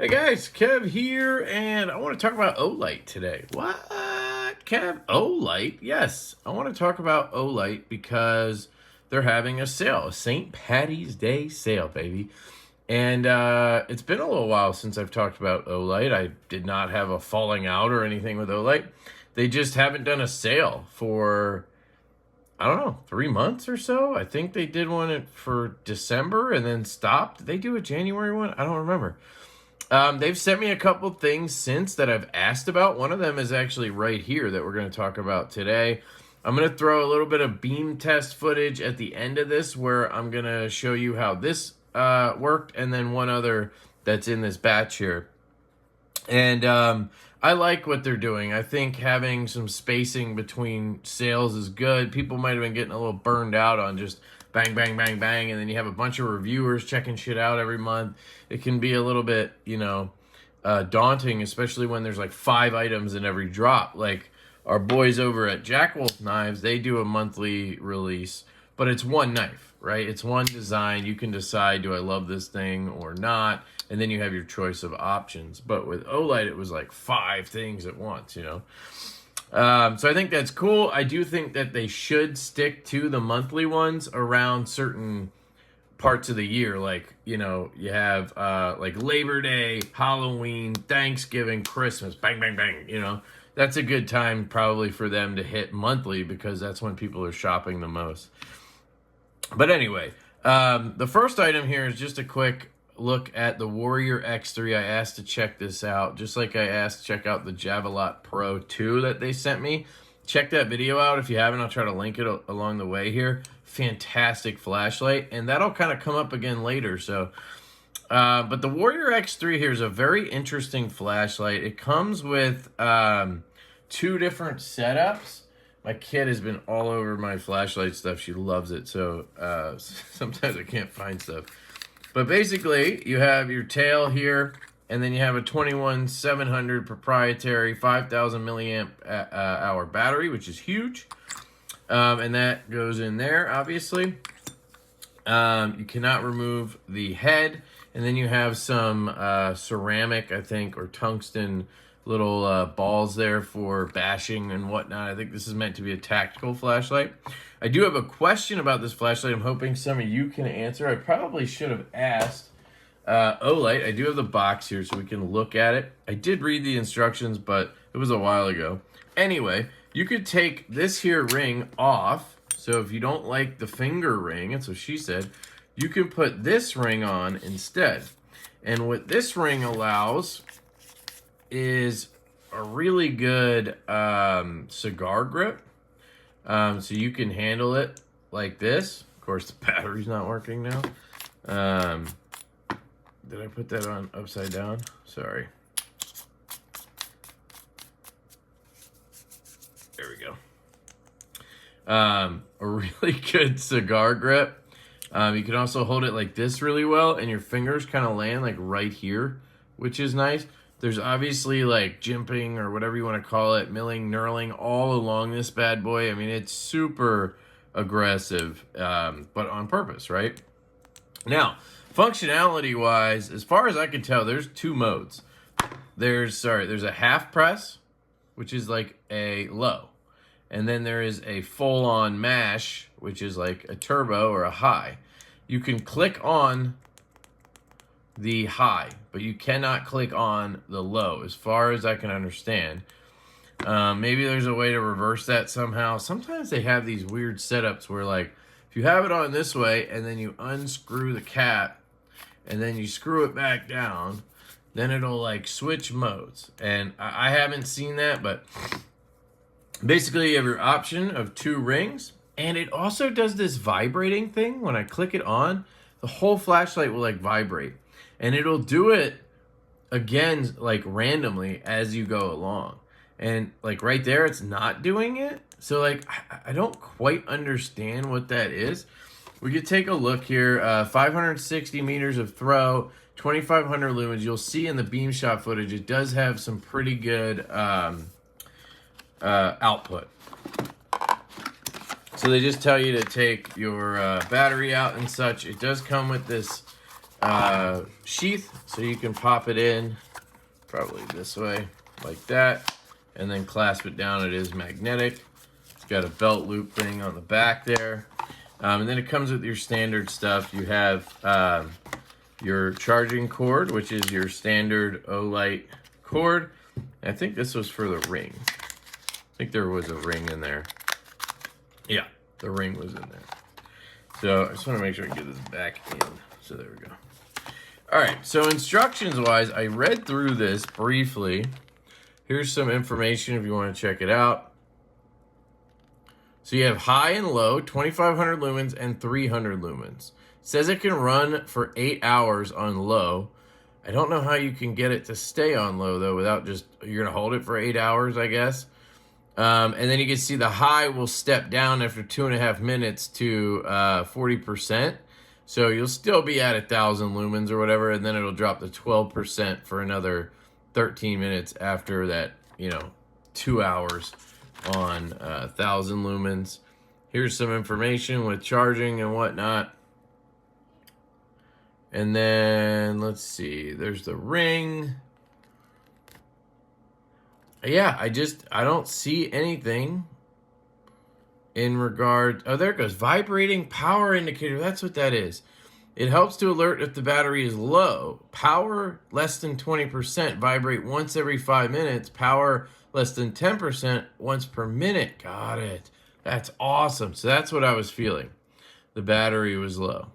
Hey guys, Kev here, and I want to talk about Olight today. What, Kev? Olight? Yes, I want to talk about Olight because they're having a sale, a St. Patty's Day sale, baby. And it's been a little while since I've talked about Olight. I did not have a falling out or anything with Olight. They just haven't done a sale for, I don't know, 3 months or so. I think they did one for December and then stopped. Did they do a January one? I don't remember. They've sent me a couple things since that I've asked about. One of them is actually right here that we're going to talk about today. I'm going to throw a little bit of beam test footage at the end of this where I'm going to show you how this worked, and then one other that's in this batch here. And I like what they're doing. I think having some spacing between sales is good. People might have been getting a little burned out on just bang, bang, bang, bang, and then you have a bunch of reviewers checking shit out every month. It can be a little bit, daunting, especially when there's like 5 items in every drop. Like our boys over at Jack Wolf Knives, they do a monthly release, but it's one knife, right? It's one design. You can decide, do I love this thing or not? And then you have your choice of options. But with Olight, it was like 5 things at once, So I think that's cool. I do think that they should stick to the monthly ones around certain parts of the year. Like, you have like Labor Day, Halloween, Thanksgiving, Christmas, bang, bang, bang, That's a good time probably for them to hit monthly because that's when people are shopping the most. But anyway, the first item here is just a quick look at the Warrior X3. I asked to check this out, just like I asked to check out the JAVELOT Pro 2 that they sent me. Check that video out if you haven't. I'll try to link it along the way here. Fantastic flashlight, and that'll kind of come up again later. So, but the Warrior X3 here is a very interesting flashlight. It comes with 2 different setups. My kid has been all over my flashlight stuff. She loves it, so sometimes I can't find stuff. But basically, you have your tail here, and then you have a 21700 proprietary 5000 milliamp hour battery, which is huge. And that goes in there, obviously. You cannot remove the head. And then you have some ceramic, I think, or tungsten little balls there for bashing and whatnot. I think this is meant to be a tactical flashlight. I do have a question about this flashlight. I'm hoping some of you can answer. I probably should have asked Olight. I do have the box here so we can look at it. I did read the instructions, but it was a while ago. Anyway, you could take this here ring off. So if you don't like the finger ring, that's what she said, you can put this ring on instead. And what this ring allows is a really good cigar grip. So you can handle it like this. Of course, the battery's not working now. Did I put that on upside down? Sorry. There we go. A really good cigar grip. You can also hold it like this really well, and your fingers kind of land like right here, which is nice. There's obviously like jimping or whatever you want to call it, milling, knurling all along this bad boy. I mean, it's super aggressive, but on purpose, right? Now, functionality-wise, as far as I can tell, there's 2 modes. There's a half press, which is like a low. And then there is a full-on mash, which is like a turbo or a high. You can click on the high, but you cannot click on the low, as far as I can understand. Maybe there's a way to reverse that somehow. Sometimes they have these weird setups where, like, if you have it on this way and then you unscrew the cap and then you screw it back down, then it'll like switch modes. And I haven't seen that, but basically you have your option of 2 rings, and it also does this vibrating thing. When I click it on, the whole flashlight will like vibrate. And it'll do it again, like randomly as you go along. And like right there, it's not doing it. So like, I don't quite understand what that is. We could take a look here. 560 meters of throw, 2500 lumens. You'll see in the beam shot footage, it does have some pretty good output. So they just tell you to take your battery out and such. It does come with this sheath, so you can pop it in probably this way, like that, and then clasp it down. It is magnetic. It's got a belt loop thing on the back there. And then it comes with your standard stuff. You have your charging cord, which is your standard Olight cord. I think this was for the ring. I think there was a ring in there. Yeah, the ring was in there. So I just want to make sure I get this back in. So there we go. All right, so instructions-wise, I read through this briefly. Here's some information if you want to check it out. So you have high and low, 2,500 lumens and 300 lumens. It says it can run for 8 hours on low. I don't know how you can get it to stay on low, though, without just, you're going to hold it for 8 hours, I guess. And then you can see the high will step down after 2.5 minutes to 40%. So you'll still be at 1,000 lumens or whatever, and then it'll drop to 12% for another 13 minutes after that, 2 hours on 1,000 lumens. Here's some information with charging and whatnot. And then, let's see, there's the ring. Yeah, I don't see anything in regard. Oh, there it goes. Vibrating power indicator. That's what that is. It helps to alert if the battery is low. Power less than 20%. Vibrate once every 5 minutes. Power less than 10% once per minute. Got it. That's awesome. So that's what I was feeling. The battery was low.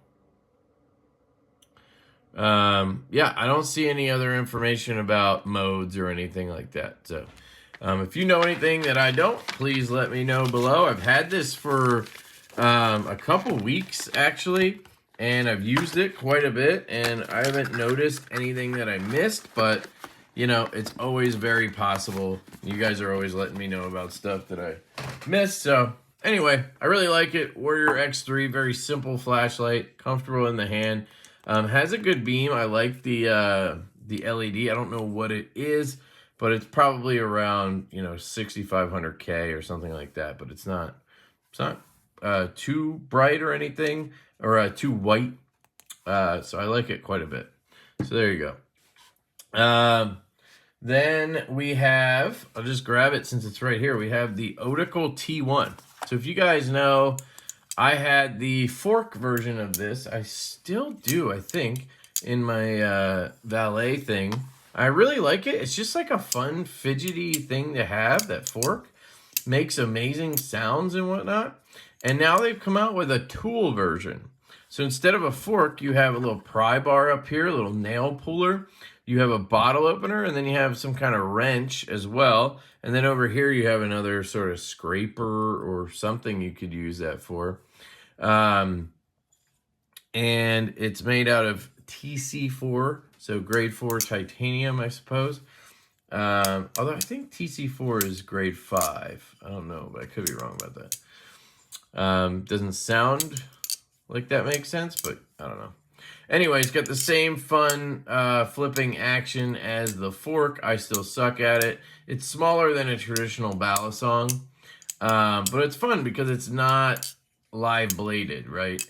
Yeah, I don't see any other information about modes or anything like that. So if you know anything that I don't, please let me know below. I've had this for a couple weeks actually, and I've used it quite a bit, and I haven't noticed anything that I missed, but it's always very possible. You guys are always letting me know about stuff that I missed. So anyway, I really like it. Warrior X3, very simple flashlight, comfortable in the hand. Has a good beam. I like the LED. I don't know what it is, but it's probably around 6,500K or something like that. But it's not too bright or anything, or too white. So I like it quite a bit. So there you go. Then we have, I'll just grab it since it's right here. We have the Olight T1. So if you guys know, I had the fork version of this. I still do, I think, in my valet thing. I really like it. It's just like a fun, fidgety thing to have. That fork makes amazing sounds and whatnot. And now they've come out with a tool version. So instead of a fork, you have a little pry bar up here, a little nail puller. You have a bottle opener, and then you have some kind of wrench as well. And then over here, you have another sort of scraper or something you could use that for. And it's made out of TC4, so grade 4 titanium, I suppose. Although I think TC4 is grade 5. I don't know, but I could be wrong about that. Doesn't sound like that makes sense, but I don't know. Anyway, it's got the same fun flipping action as the fork. I still suck at it. It's smaller than a traditional balisong, but it's fun because it's not live bladed, right?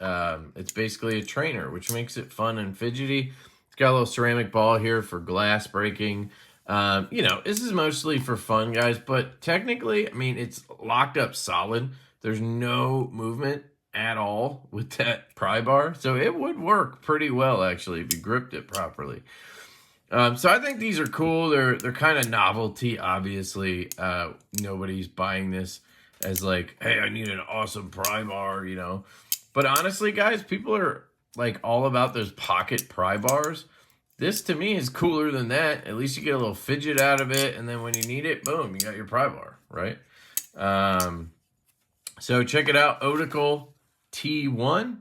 It's basically a trainer, which makes it fun and fidgety. It's got a little ceramic ball here for glass breaking. This is mostly for fun, guys, but technically, I mean, it's locked up solid. There's no movement at all with that pry bar, so it would work pretty well actually if you gripped it properly. So I think these are cool. They're kind of novelty, obviously. Nobody's buying this as like, hey, I need an awesome pry bar, But honestly, guys, people are like all about those pocket pry bars. This to me is cooler than that. At least you get a little fidget out of it, and then when you need it, boom, you got your pry bar, right? So check it out, Olight T1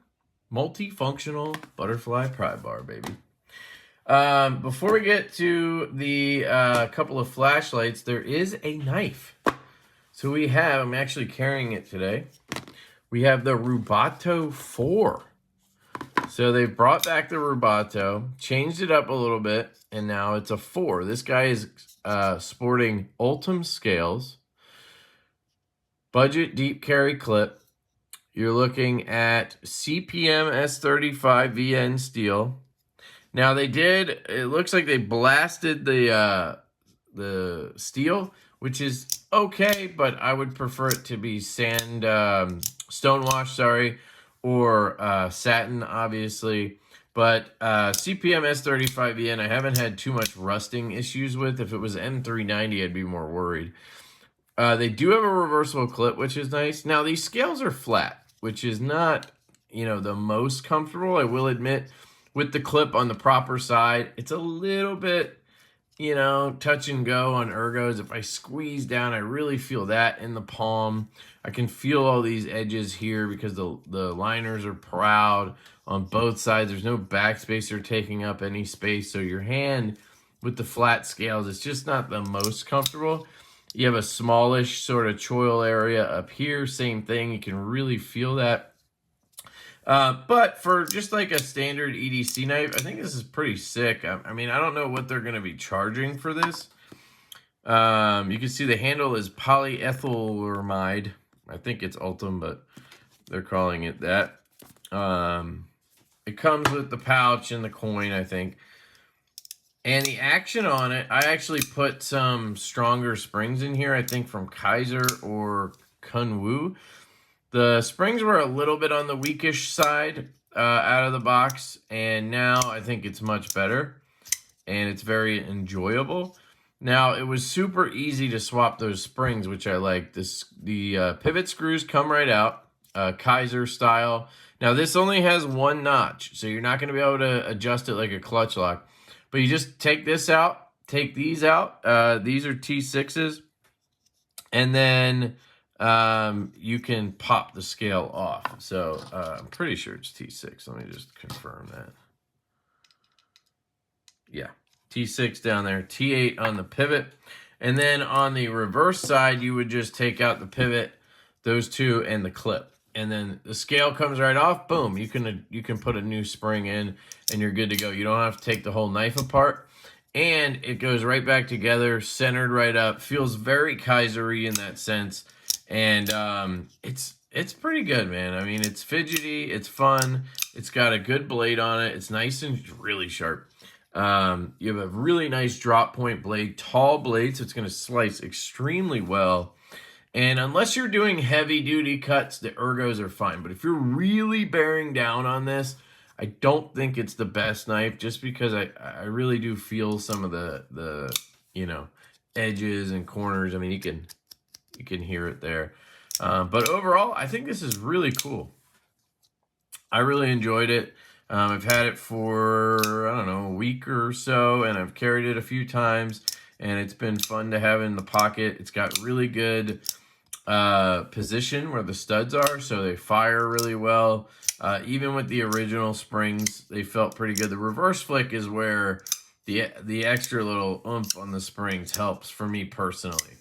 multifunctional butterfly pry bar, baby. Before we get to the couple of flashlights, there is a knife. So we have, I'm actually carrying it today. We have the RUBATO 4. So they've brought back the RUBATO, changed it up a little bit, and now it's a 4. This guy is sporting Ultim scales, budget deep carry clip. you're looking at CPM S35 VN steel. Now they did, it looks like they blasted the steel, which is okay, but I would prefer it to be stonewash, sorry, or satin, obviously. But CPM S35 VN, I haven't had too much rusting issues with. If it was N390, I'd be more worried. They do have a reversible clip, which is nice. Now, these scales are flat, which is not, the most comfortable, I will admit. With the clip on the proper side, it's a little bit, touch and go on ergos. If I squeeze down, I really feel that in the palm. I can feel all these edges here because the liners are proud on both sides. There's no backspacer taking up any space. So your hand with the flat scales, it's just not the most comfortable. You have a smallish sort of choil area up here. Same thing. You can really feel that. But for just like a standard EDC knife, I think this is pretty sick. I mean, I don't know what they're going to be charging for this. You can see the handle is polyethylamide. I think it's Ultim, but they're calling it that. It comes with the pouch and the coin, I think. And the action on it, I actually put some stronger springs in here, I think from Kaiser or Kunwu. The springs were a little bit on the weakish side out of the box, and now I think it's much better, and it's very enjoyable. Now, it was super easy to swap those springs, which I like. The pivot screws come right out, Kaiser style. Now, this only has one notch, so you're not going to be able to adjust it like a clutch lock. But you just take this out, take these out. These are T6s, and then you can pop the scale off. So I'm pretty sure it's T6. Let me just confirm that. Yeah, T6 down there, T8 on the pivot. And then on the reverse side, you would just take out the pivot, those two, and the clip. And then the scale comes right off. Boom, you can put a new spring in, and you're good to go. You don't have to take the whole knife apart. And it goes right back together, centered right up. Feels very Kaiser-y in that sense. And it's pretty good, man. I mean, it's fidgety, it's fun, it's got a good blade on it, it's nice and really sharp. You have a really nice drop point blade, tall blade, so it's going to slice extremely well. And unless you're doing heavy duty cuts, the ergos are fine. But if you're really bearing down on this, I don't think it's the best knife, just because I really do feel some of the edges and corners. I mean, you can hear it there. But overall, I think this is really cool. I really enjoyed it. I've had it for, I don't know, a week or so, and I've carried it a few times, and it's been fun to have in the pocket. It's got really good position where the studs are, so they fire really well. Even with the original springs, they felt pretty good. The reverse flick is where the extra little oomph on the springs helps for me personally.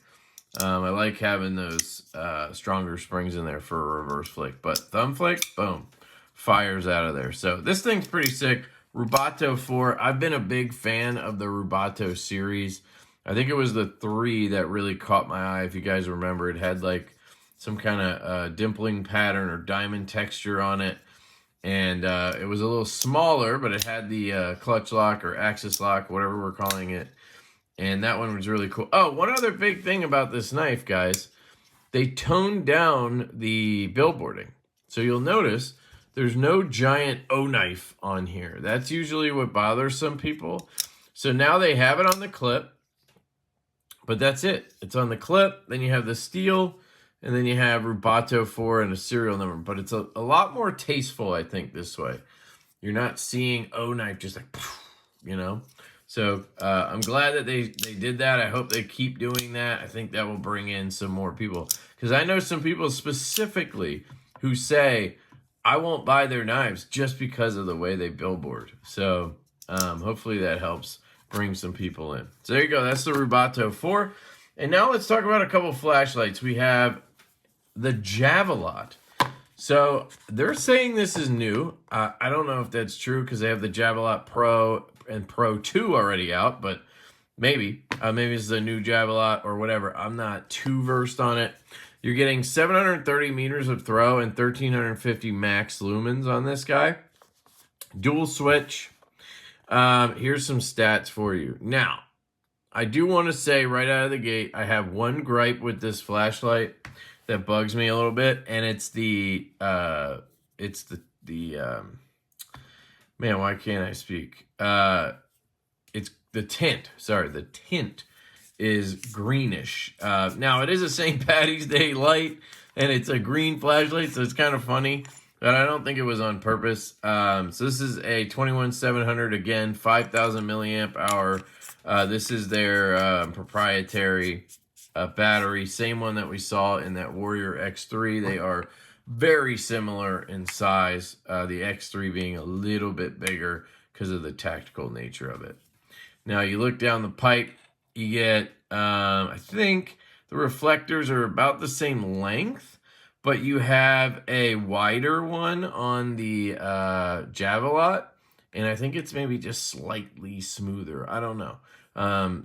I like having those stronger springs in there for a reverse flick. But thumb flick, boom, fires out of there. So this thing's pretty sick. Rubato 4. I've been a big fan of the Rubato series. I think it was the 3 that really caught my eye. If you guys remember, it had like some kind of dimpling pattern or diamond texture on it. And it was a little smaller, but it had the clutch lock or axis lock, whatever we're calling it. And that one was really cool. Oh, one other big thing about this knife, guys. They toned down the billboarding. So you'll notice there's no giant O knife on here. That's usually what bothers some people. So now they have it on the clip. But that's it. It's on the clip. Then you have the steel. And then you have Rubato 4 and a serial number. But it's a lot more tasteful, I think, this way. You're not seeing O knife just like, So I'm glad that they did that. I hope they keep doing that. I think that will bring in some more people. Because I know some people specifically who say, I won't buy their knives just because of the way they billboard. So hopefully that helps bring some people in. So there you go. That's the Rubato 4. And now let's talk about a couple flashlights. We have the JAVELOT. So they're saying this is new. I don't know if that's true because they have the JAVELOT Pro and Pro 2 already out, but maybe. Maybe it's the new JAVELOT or whatever. I'm not too versed on it. You're getting 730 meters of throw and 1350 max lumens on this guy. Dual switch. Here's some stats for you. Now, I do want to say right out of the gate, I have one gripe with this flashlight that bugs me a little bit, and it's the man, why can't I speak? It's the tint. Sorry, the tint is greenish. Now, it is a St. Patty's Day light, and it's a green flashlight, so it's kind of funny, but I don't think it was on purpose. So this is a 21700, again, 5000 milliamp hour. This is their proprietary battery, same one that we saw in that Warrior X3. They are very similar in size, the X3 being a little bit bigger because of the tactical nature of it. Now, you look down the pipe, you get, I think the reflectors are about the same length, but you have a wider one on the JAVELOT, and I think it's maybe just slightly smoother. I don't know.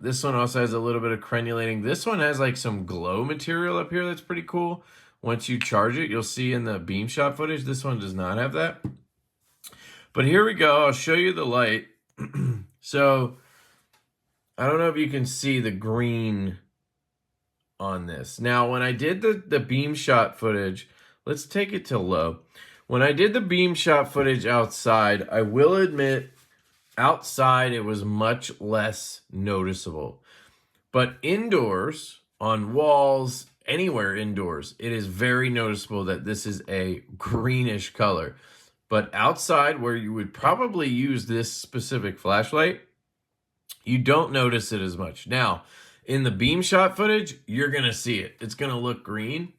This one also has a little bit of crenulating. This one has like some glow material up here that's pretty cool. Once you charge it, you'll see in the Beamshot footage, this one does not have that. But here we go. I'll show you the light. So, I don't know if you can see the green on this. Now, when I did the Beamshot footage, let's take it to low. When I did the Beamshot footage outside, I will admit, outside it was much less noticeable. But indoors, on walls, anywhere indoors, it is very noticeable that this is a greenish color. But outside, where you would probably use this specific flashlight, you don't notice it as much. Now, in the Beamshot footage, you're going to see it. It's going to look green.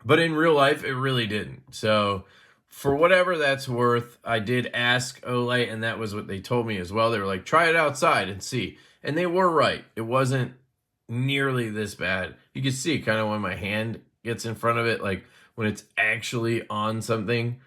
But in real life, it really didn't. So, for whatever that's worth, I did ask Olight, and that was what they told me as well. They were like, try it outside and see. And they were right. It wasn't nearly this bad. You can see kind of when my hand gets in front of it, like when it's actually on something,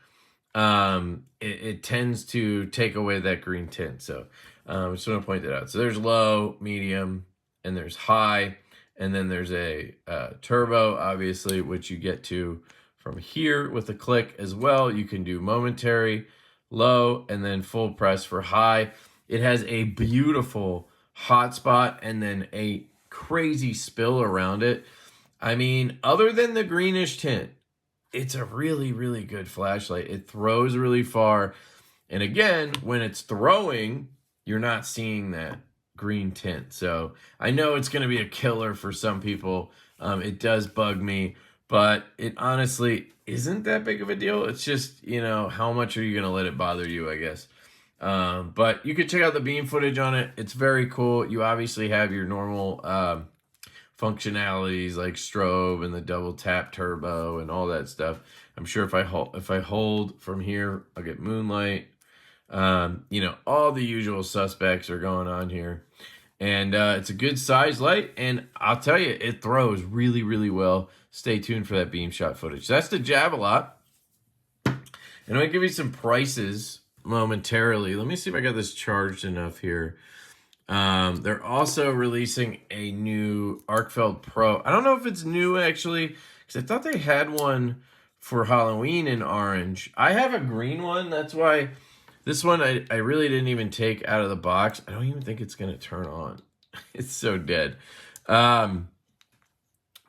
it tends to take away that green tint. So I just want to point that out. So there's low, medium, and there's high, and then there's a turbo, obviously, which you get to from here with a click as well. You can do momentary, low, and then full press for high. It has a beautiful hotspot and then a crazy spill around it. I mean, other than the greenish tint, it's a really, really good flashlight. It throws really far. And again, when it's throwing, you're not seeing that green tint. So I know it's going to be a killer for some people. It does bug me, but it honestly isn't that big of a deal. It's just, you know, how much are you going to let it bother you, I guess. But you can check out the beam footage on it. It's very cool. You obviously have your normal functionalities like strobe and the double tap turbo and all that stuff. I'm sure if I hold from here, I'll get moonlight. You know, all the usual suspects are going on here. And it's a good size light, and I'll tell you, it throws really, really well. Stay tuned for that Beamshot footage. So that's the JAVELOT. And I'm going to give you some prices momentarily. Let me see if I got this charged enough here. They're also releasing a new Arkfeld Pro. I don't know if it's new, actually, because I thought they had one for Halloween in orange. I have a green one. That's why this one I really didn't even take out of the box. I don't even think it's going to turn on. It's so dead.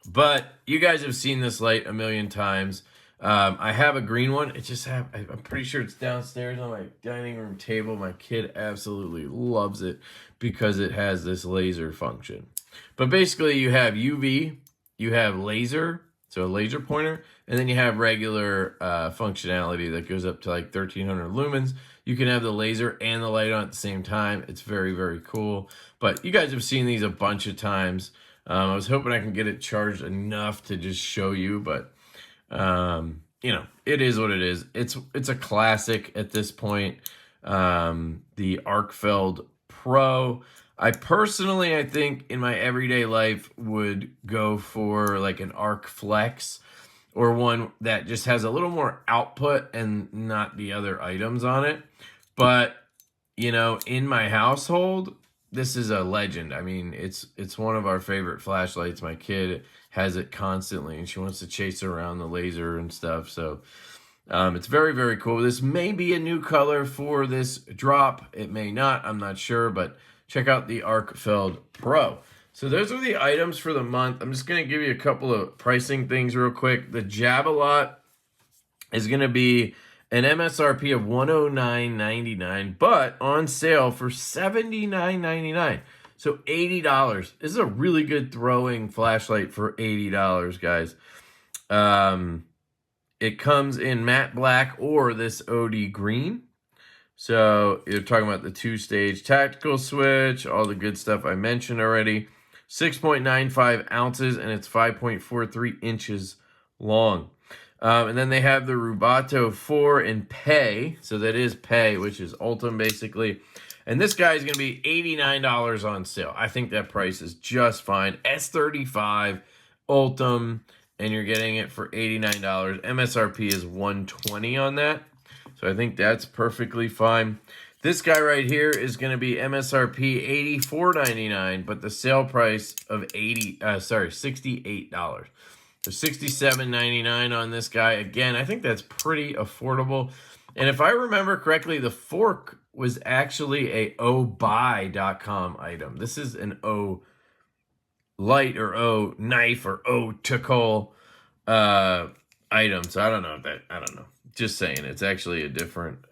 But you guys have seen this light a million times. I have a green one. I'm pretty sure it's downstairs on my dining room table. My kid absolutely loves it because it has this laser function. But basically you have UV, you have laser, so a laser pointer, and then you have regular functionality that goes up to like 1300 lumens. You can have the laser and the light on at the same time. It's very, very cool. But you guys have seen these a bunch of times. I was hoping I can get it charged enough to just show you, but you know, it is what it is. It's a classic at this point. The Arkfeld Pro. I think in my everyday life would go for like an Arc Flex, or one that just has a little more output and not the other items on it. But, you know, in my household, this is a legend. I mean, it's one of our favorite flashlights. My kid has it constantly, and she wants to chase around the laser and stuff. So it's very, very cool. This may be a new color for this drop. It may not. I'm not sure, but check out the Arkfeld Pro. So those are the items for the month. I'm just going to give you a couple of pricing things real quick. The JAVELOT is going to be an MSRP of $109.99, but on sale for $79.99. So $80. This is a really good throwing flashlight for $80, guys. It comes in matte black or this OD green. So you're talking about the 2-stage tactical switch, all the good stuff I mentioned already. 6.95 ounces, and it's 5.43 inches long. And then they have the Rubato 4 in pay. So that is pay, which is Ultim basically. And this guy is going to be $89 on sale. I think that price is just fine. S35 Ultim, and you're getting it for $89. MSRP is $120 on that. So I think that's perfectly fine. This guy right here is going to be MSRP $84.99, but the sale price of $68. So $67.99 on this guy. Again, I think that's pretty affordable. And if I remember correctly, the fork was actually a obuy.com item. This is an O light or O knife or O tickle item. So I don't know if that, I don't know. Just saying, it's actually a different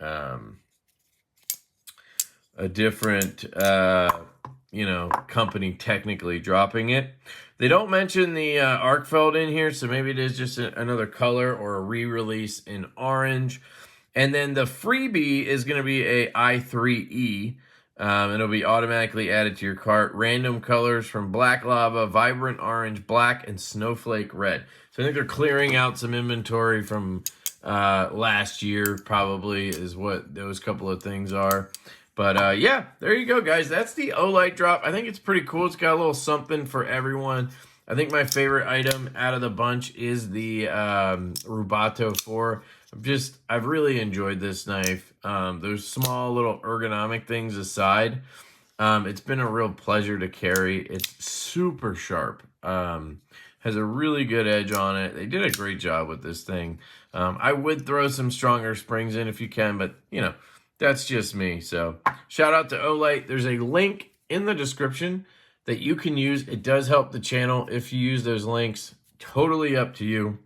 you know, company technically dropping it. They don't mention the Arkfeld in here, so maybe it is just another color or a re-release in orange. And then the freebie is going to be a i3E. It'll be automatically added to your cart. Random colors from Black Lava, Vibrant Orange, Black, and Snowflake Red. So I think they're clearing out some inventory from last year, probably, is what those couple of things are. But yeah, there you go, guys. That's the Olight drop. I think it's pretty cool. It's got a little something for everyone. I think my favorite item out of the bunch is the Rubato 4. I've really enjoyed this knife. Those small little ergonomic things aside, it's been a real pleasure to carry. It's super sharp. Has a really good edge on it. They did a great job with this thing. I would throw some stronger springs in if you can, but you know, that's just me. So shout out to Olight. There's a link in the description that you can use. It does help the channel if you use those links. Totally up to you.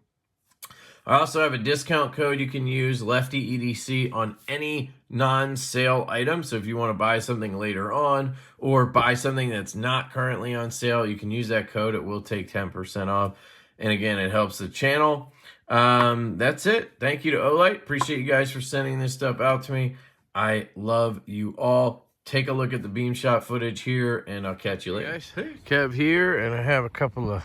I also have a discount code you can use, LeftyEDC, on any non-sale item. So if you want to buy something later on or buy something that's not currently on sale, you can use that code. It will take 10% off. And again, it helps the channel. That's it. Thank you to Olight. Appreciate you guys for sending this stuff out to me. I love you all. Take a look at the beam shot footage here, and I'll catch you later. Hey guys, Kev here, and I have a couple of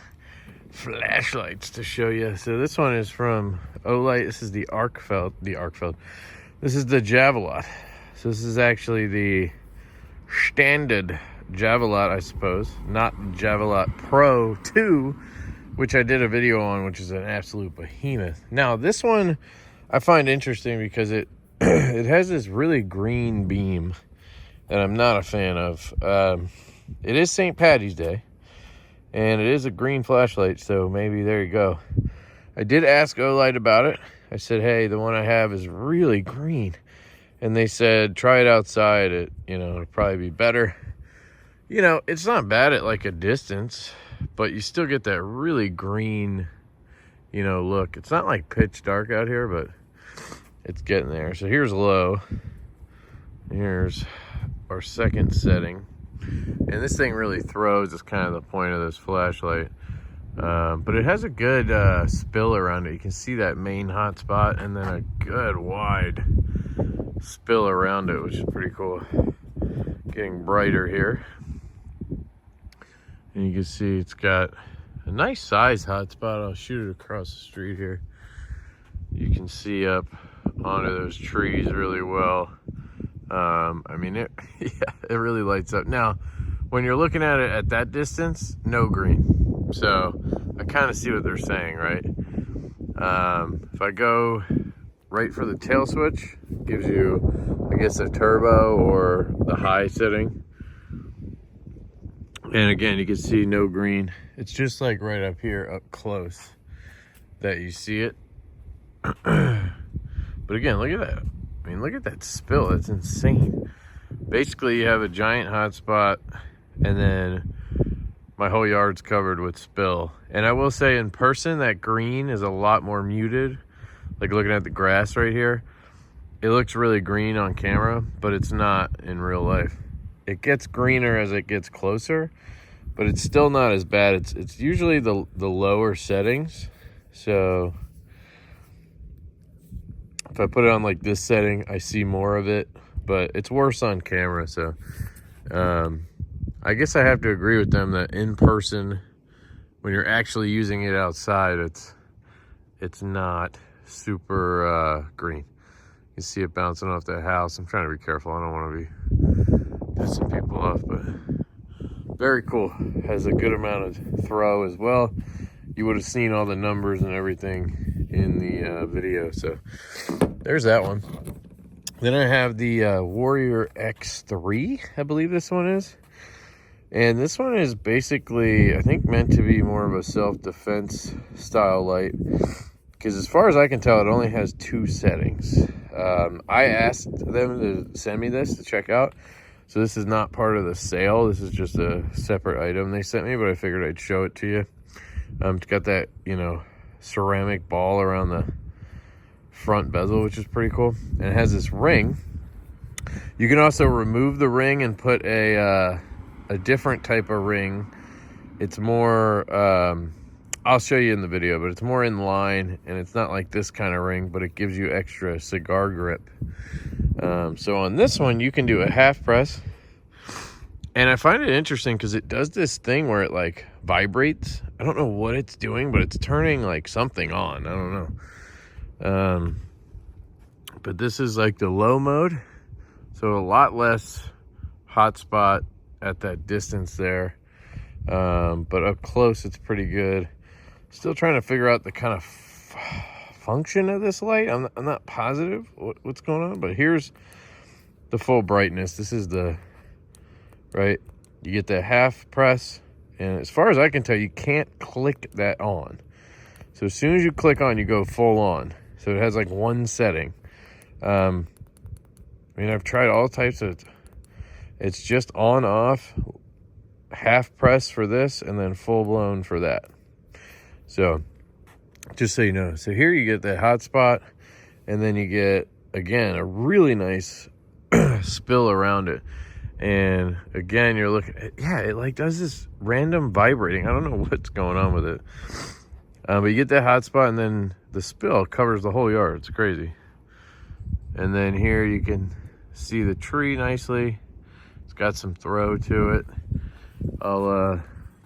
flashlights to show you. So this one is from Olight. This is the Arkfeld. This is the JAVELOT. So this is actually the standard JAVELOT, I suppose, not JAVELOT Pro 2, which I did a video on, which is an absolute behemoth. Now this one I find interesting because it it has this really green beam that I'm not a fan of. It is St. Paddy's Day, and it is a green flashlight, so maybe there you go. I did ask Olight about it. I said, hey, the one I have is really green. And they said, try it outside. It'll probably be better. You know, it's not bad at like a distance, but you still get that really green, look. It's not like pitch dark out here, but it's getting there. So here's low. Here's our second setting. And this thing really throws. It's kind of the point of this flashlight. But it has a good spill around it. You can see that main hot spot and then a good wide spill around it, which is pretty cool. Getting brighter here. And you can see it's got a nice size hot spot. I'll shoot it across the street here. You can see up onto those trees really well. I mean, it really lights up. Now, when you're looking at it at that distance, no green. So I kind of see what they're saying, right? If I go right for the tail switch, it gives you, I guess, a turbo or the high setting. And again, you can see no green. It's just like right up here, up close, that you see it. But again, look at that. I mean, look at that spill. That's insane. Basically, you have a giant hot spot, and then my whole yard's covered with spill. And I will say, in person, that green is a lot more muted. Like looking at the grass right here, it looks really green on camera, but it's not in real life. It gets greener as it gets closer, but it's still not as bad. It's usually the lower settings. So if I put it on like this setting, I see more of it, but it's worse on camera. So I guess I have to agree with them that in person, when you're actually using it outside, it's not super green. You can see it bouncing off that house. I'm trying to be careful. I don't want to be pissing people off, but very cool. Has a good amount of throw as well. You would have seen all the numbers and everything in the video. So there's that one. Then I have the Warrior X3, I believe this one is. And this one is basically, I think, meant to be more of a self-defense style light. Because as far as I can tell, it only has 2 settings. I asked them to send me this to check out. So this is not part of the sale. This is just a separate item they sent me, but I figured I'd show it to you. It's got that, you know, ceramic ball around the front bezel, which is pretty cool. And it has this ring. You can also remove the ring and put a different type of ring. It's more, I'll show you in the video, but it's more in line, and it's not like this kind of ring, but it gives you extra cigar grip. So on this one, you can do a half press. And I find it interesting because it does this thing where it like vibrates. I don't know what it's doing, but it's turning like something on. I don't know. But this is like the low mode. So a lot less hot spot at that distance there. But up close, it's pretty good. Still trying to figure out the kind of function of this light. I'm not positive what's going on, but here's the full brightness. This is the, right? You get the half press, and as far as I can tell, you can't click that on. So as soon as you click on, you go full on. So it has like one setting. I mean, I've tried all types of, it's just on, off, half press for this, and then full blown for that. So just so you know, so here you get that hot spot, and then you get, again, a really nice spill around it. And again, you're looking at, yeah, it like does this random vibrating. I don't know what's going on with it. But you get that hot spot, and then the spill covers the whole yard. It's crazy. And then here you can see the tree nicely. It's got some throw to it. I'll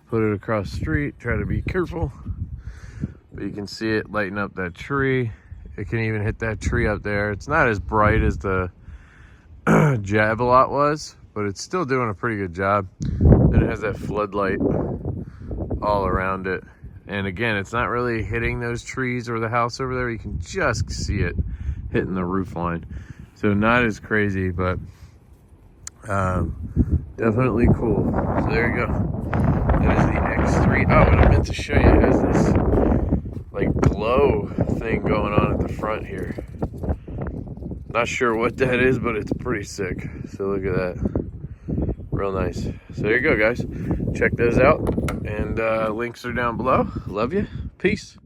put it across the street, try to be careful. But you can see it lighting up that tree. It can even hit that tree up there. It's not as bright as the JAVELOT was, but it's still doing a pretty good job. Then it has that floodlight all around it. And again, it's not really hitting those trees or the house over there. You can just see it hitting the roof line. So not as crazy, but definitely cool. So there you go. That is the X3. Oh, and I meant to show you, it has this like glow thing going on at the front here. Not sure what that is, but it's pretty sick. So look at that. Real nice. So there you go, guys. Check those out. And links are down below. Love you. Peace.